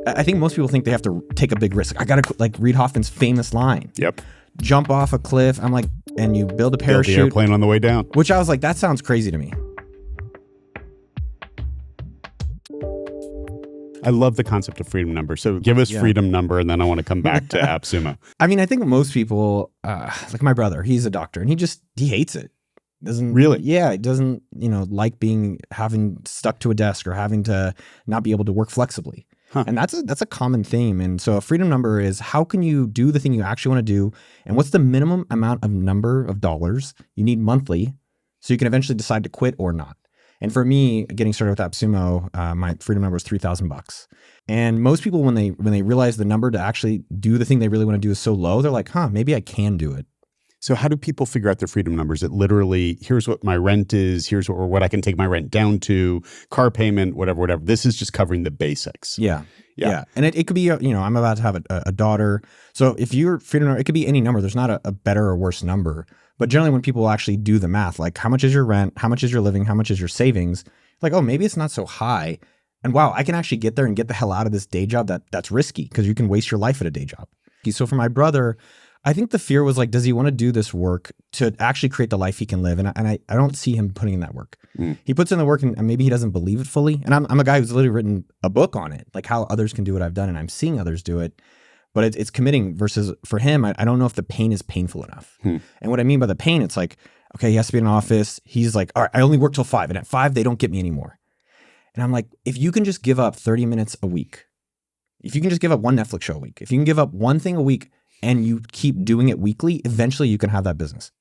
I think most people think they have to take a big risk. I got to like Reid Hoffman's famous line. Yep. Jump off a cliff. I'm like, and you build a parachute. Build the airplane on the way down. Which I was like, that sounds crazy to me. I love the concept of freedom number. So give us freedom number, and then I want to come back to AppSumo. I mean, I think most people, like my brother, he's a doctor, and he hates it. Doesn't really? Yeah, it doesn't, like having stuck to a desk or having to not be able to work flexibly. Huh. And that's a common theme. And so a freedom number is how can you do the thing you actually want to do, and what's the minimum amount of number of dollars you need monthly so you can eventually decide to quit or not. And for me, getting started with AppSumo, my freedom number was $3,000. And most people, when they realize the number to actually do the thing they really want to do is so low, they're like, maybe I can do it. So how do people figure out their freedom numbers? It literally, here's what my rent is, here's what I can take my rent down to, car payment, whatever. This is just covering the basics. Yeah. And it could be, I'm about to have a daughter. So if your freedom number, it could be any number. There's not a better or worse number. But generally when people actually do the math, like how much is your rent, how much is your living, how much is your savings, like, oh, maybe it's not so high. And wow, I can actually get there and get the hell out of this day job that's risky because you can waste your life at a day job. So for my brother, I think the fear was like, does he want to do this work to actually create the life he can live? And I don't see him putting in that work. He puts in the work and maybe he doesn't believe it fully. And I'm a guy who's literally written a book on it, like how others can do what I've done. And I'm seeing others do it. But it's committing versus for him, I don't know if the pain is painful enough. And what I mean by the pain, it's like, okay, he has to be in an office. He's like, all right, I only work till 5. And at 5, they don't get me anymore. And I'm like, if you can just give up 30 minutes a week, if you can just give up one Netflix show a week, if you can give up one thing a week and you keep doing it weekly, eventually you can have that business.